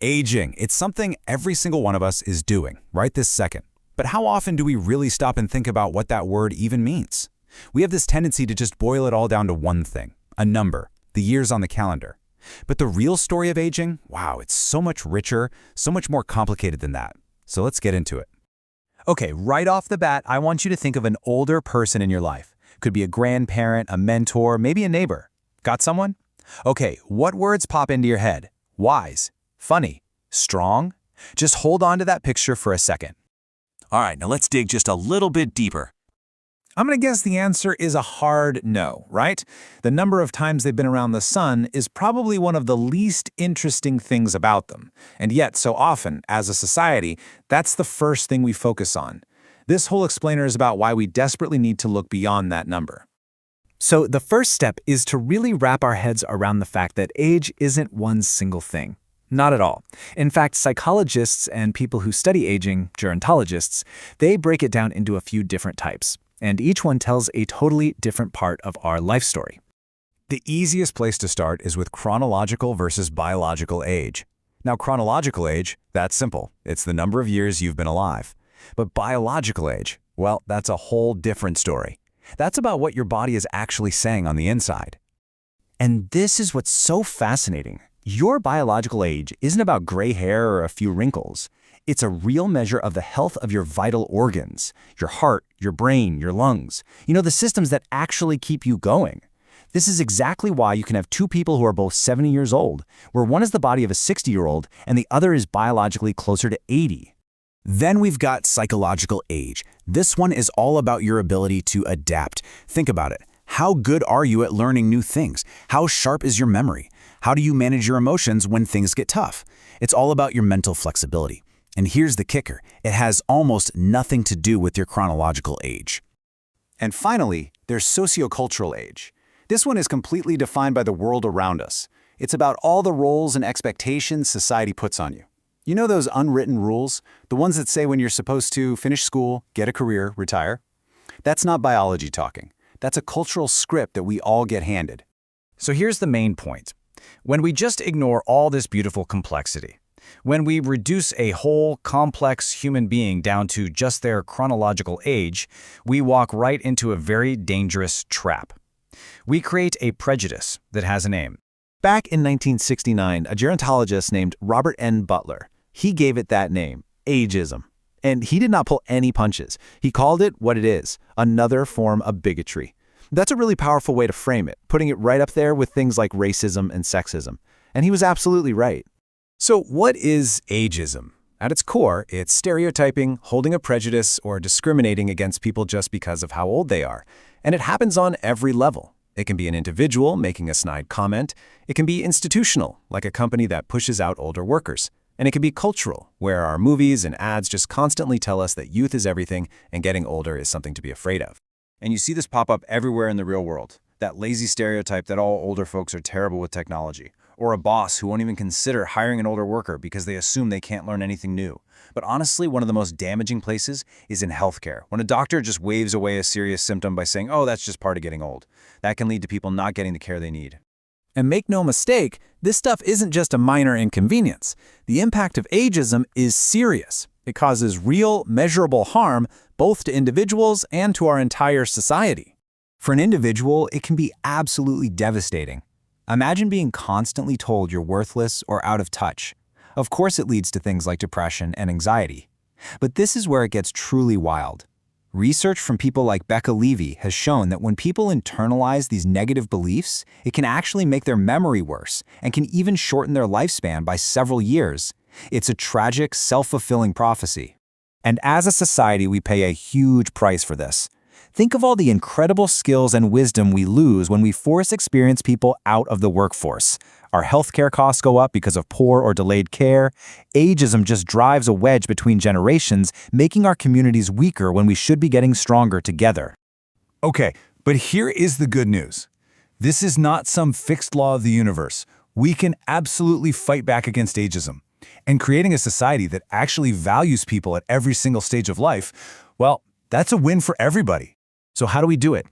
Aging. It's something every single one of us is doing right this second. But how often do we really stop and think about what that word even means? We have this tendency to just boil it all down to one thing, a number, the years on the calendar. But the real story of aging, wow, it's so much richer, so much more complicated than that. So let's get into it. Okay, right off the bat, I want you to think of an older person in your life. Could be a grandparent, a mentor, maybe a neighbor. Got someone? Okay, what words pop into your head? Wise, funny, strong? Just hold on to that picture for a second. All right, now let's dig just a little bit deeper. I'm going to guess the answer is a hard no, right? The number of times they've been around the sun is probably one of the least interesting things about them. And yet, so often, as a society, that's the first thing we focus on. This whole explainer is about why we desperately need to look beyond that number. So the first step is to really wrap our heads around the fact that age isn't one single thing. Not at all. In fact, psychologists and people who study aging, gerontologists, they break it down into a few different types. And each one tells a totally different part of our life story. The easiest place to start is with chronological versus biological age. Now, chronological age, that's simple. It's the number of years you've been alive. But biological age, well, that's a whole different story. That's about what your body is actually saying on the inside. And this is what's so fascinating. Your biological age isn't about gray hair or a few wrinkles. It's a real measure of the health of your vital organs, your heart, your brain, your lungs. The systems that actually keep you going. This is exactly why you can have two people who are both 70 years old, where one is the body of a 60-year-old and the other is biologically closer to 80. Then we've got psychological age. This one is all about your ability to adapt. Think about it. How good are you at learning new things? How sharp is your memory? How do you manage your emotions when things get tough? It's all about your mental flexibility. And here's the kicker. It has almost nothing to do with your chronological age. And finally, there's sociocultural age. This one is completely defined by the world around us. It's about all the roles and expectations society puts on you. You know those unwritten rules? The ones that say when you're supposed to finish school, get a career, retire? That's not biology talking. That's a cultural script that we all get handed. So here's the main point. When we just ignore all this beautiful complexity, when we reduce a whole, complex human being down to just their chronological age, we walk right into a very dangerous trap. We create a prejudice that has a name. Back in 1969, a gerontologist named Robert N. Butler, he gave it that name, ageism. And he did not pull any punches. He called it what it is, another form of bigotry. That's a really powerful way to frame it, putting it right up there with things like racism and sexism. And he was absolutely right. So what is ageism? At its core, it's stereotyping, holding a prejudice, or discriminating against people just because of how old they are. And it happens on every level. It can be an individual making a snide comment. It can be institutional, like a company that pushes out older workers. And it can be cultural, where our movies and ads just constantly tell us that youth is everything and getting older is something to be afraid of. And you see this pop up everywhere in the real world. That lazy stereotype that all older folks are terrible with technology. Or a boss who won't even consider hiring an older worker because they assume they can't learn anything new. But honestly, one of the most damaging places is in healthcare, when a doctor just waves away a serious symptom by saying, oh, that's just part of getting old. That can lead to people not getting the care they need. And make no mistake, this stuff isn't just a minor inconvenience. The impact of ageism is serious. It causes real, measurable harm both to individuals and to our entire society. For an individual, it can be absolutely devastating. Imagine being constantly told you're worthless or out of touch. Of course, it leads to things like depression and anxiety. But this is where it gets truly wild. Research from people like Becca Levy has shown that when people internalize these negative beliefs, it can actually make their memory worse and can even shorten their lifespan by several years. It's a tragic, self-fulfilling prophecy. And as a society, we pay a huge price for this. Think of all the incredible skills and wisdom we lose when we force experienced people out of the workforce. Our healthcare costs go up because of poor or delayed care. Ageism just drives a wedge between generations, making our communities weaker when we should be getting stronger together. Okay, but here is the good news. This is not some fixed law of the universe. We can absolutely fight back against ageism. And creating a society that actually values people at every single stage of life, well, that's a win for everybody. So how do we do it?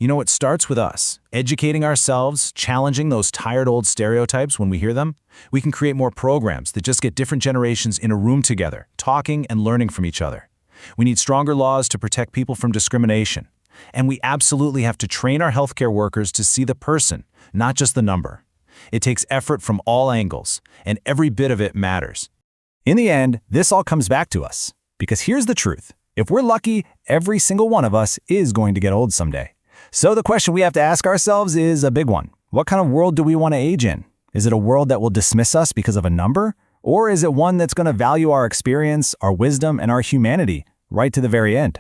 It starts with us, educating ourselves, challenging those tired old stereotypes when we hear them. We can create more programs that just get different generations in a room together, talking and learning from each other. We need stronger laws to protect people from discrimination. And we absolutely have to train our healthcare workers to see the person, not just the number. It takes effort from all angles, and every bit of it matters. In the end, this all comes back to us. Because here's the truth. If we're lucky, every single one of us is going to get old someday. So the question we have to ask ourselves is a big one. What kind of world do we want to age in? Is it a world that will dismiss us because of a number? Or is it one that's going to value our experience, our wisdom, and our humanity right to the very end?